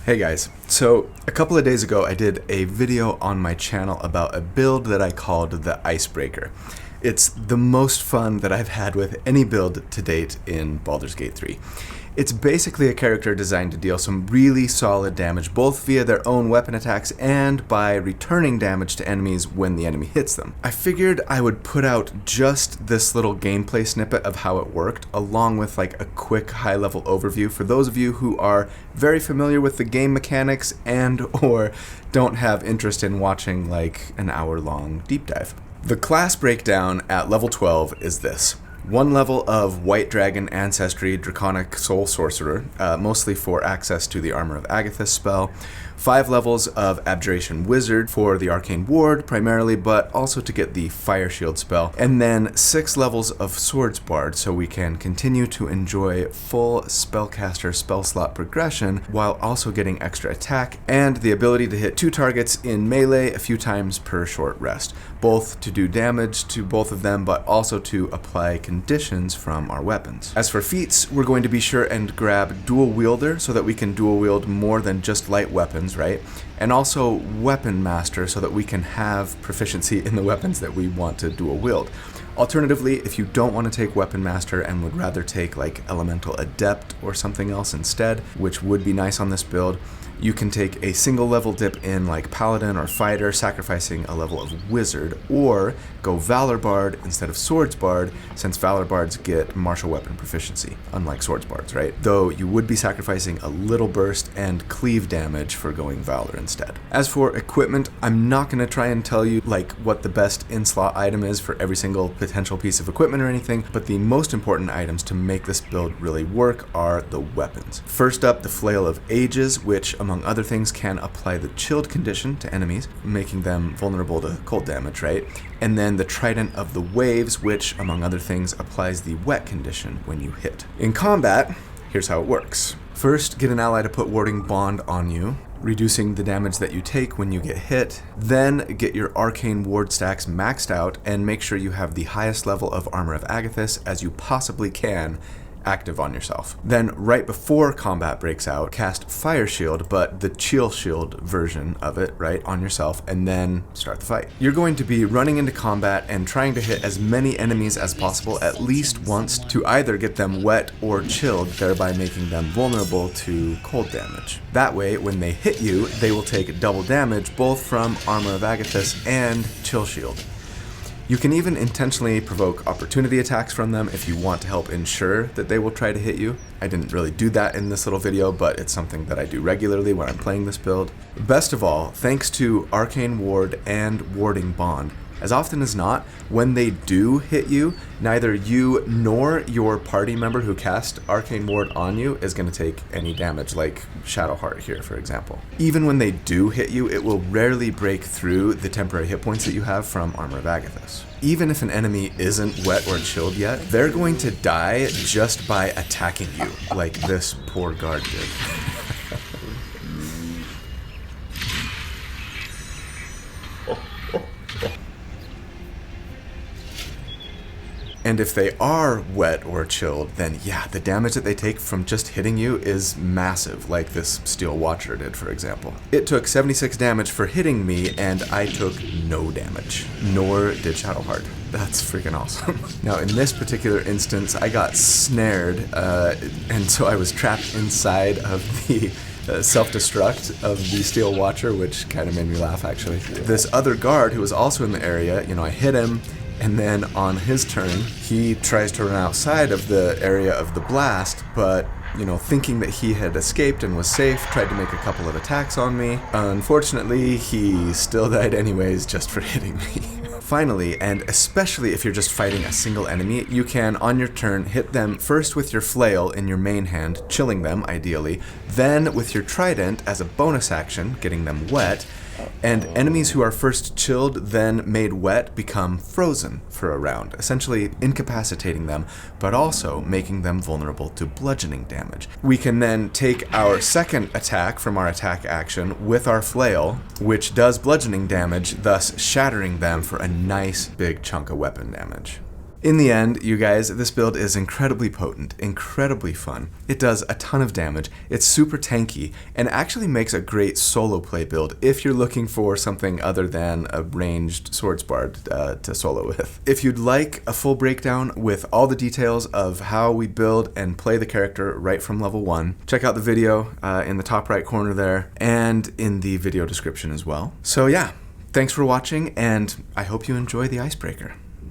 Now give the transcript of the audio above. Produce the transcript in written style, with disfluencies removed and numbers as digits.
Hey guys, so a couple of days ago I did a video on my channel about a build that I called the Icebreaker. It's the most fun that I've had with any build to date in Baldur's Gate 3. It's basically a character designed to deal some really solid damage both via their own weapon attacks and by returning damage to enemies when the enemy hits them. I figured I would put out just this little gameplay snippet of how it worked along with like a quick high-level overview for those of you who are very familiar with the game mechanics and or don't have interest in watching like an hour-long deep dive. The class breakdown at level 12 is this. 1 level of White Dragon Ancestry Draconic Soul Sorcerer, mostly for access to the Armor of Agathys spell. 5 levels of Abjuration Wizard for the Arcane Ward primarily, but also to get the Fire Shield spell. And then 6 levels of Swords Bard, so we can continue to enjoy full spellcaster spell slot progression while also getting extra attack and the ability to hit 2 targets in melee a few times per short rest, both to do damage to both of them, but also to apply conditions from our weapons. As for feats, we're going to be sure and grab Dual Wielder so that we can dual wield more than just light weapons, right? And also Weapon Master so that we can have proficiency in the weapons that we want to dual wield. Alternatively, if you don't want to take Weapon Master and would rather take like Elemental Adept or something else instead, which would be nice on this build, you can take a single level dip in like Paladin or Fighter, sacrificing a level of Wizard, or go Valor Bard instead of Swords Bard, since Valor Bards get martial weapon proficiency, unlike Swords Bards, right? Though you would be sacrificing a little burst and cleave damage for going Valor instead. As for equipment, I'm not going to try and tell you like what the best in-slot item is for every single potential piece of equipment or anything, but the most important items to make this build really work are the weapons. First up, the Flail of Ages, which among other things can apply the chilled condition to enemies, making them vulnerable to cold damage, right? And then the Trident of the Waves, which among other things applies the wet condition when you hit. In combat, here's how it works. First, get an ally to put Warding Bond on you, reducing the damage that you take when you get hit. Then get your arcane ward stacks maxed out and make sure you have the highest level of Armor of Agathys as you possibly can active on yourself. Then right before combat breaks out, cast Fire Shield, but the Chill Shield version of it, right, on yourself, and then start the fight. You're going to be running into combat and trying to hit as many enemies as possible at least once to either get them wet or chilled, thereby making them vulnerable to cold damage. That way, when they hit you, they will take double damage both from Armor of Agathys and Chill Shield. You can even intentionally provoke opportunity attacks from them if you want to help ensure that they will try to hit you. I didn't really do that in this little video, but it's something that I do regularly when I'm playing this build. Best of all, thanks to Arcane Ward and Warding Bond, as often as not, when they do hit you, neither you nor your party member who cast Arcane Ward on you is going to take any damage, like Shadowheart here, for example. Even when they do hit you, it will rarely break through the temporary hit points that you have from Armor of Agathys. Even if an enemy isn't wet or chilled yet, they're going to die just by attacking you, like this poor guard did. And if they are wet or chilled, then yeah, the damage that they take from just hitting you is massive, like this Steel Watcher did, for example. It took 76 damage for hitting me, and I took no damage, nor did Shadowheart. That's freaking awesome. Now, in this particular instance, I got snared, and so I was trapped inside of the self-destruct of the Steel Watcher, which kind of made me laugh, actually. This other guard who was also in the area, you know, I hit him, and then on his turn, he tries to run outside of the area of the blast, but, you know, thinking that he had escaped and was safe, tried to make a couple of attacks on me. Unfortunately, he still died anyways just for hitting me. Finally, and especially if you're just fighting a single enemy, you can, on your turn, hit them first with your flail in your main hand, chilling them, ideally, then with your trident as a bonus action, getting them wet, and enemies who are first chilled, then made wet, become frozen for a round, essentially incapacitating them, but also making them vulnerable to bludgeoning damage. We can then take our second attack from our attack action with our flail, which does bludgeoning damage, thus shattering them for a nice big chunk of weapon damage. In the end, you guys, this build is incredibly potent, incredibly fun. It does a ton of damage, it's super tanky, and actually makes a great solo play build if you're looking for something other than a ranged swordsbard to solo with. If you'd like a full breakdown with all the details of how we build and play the character right from level 1, check out the video in the top right corner there, and in the video description as well. So yeah, thanks for watching, and I hope you enjoy the Icebreaker.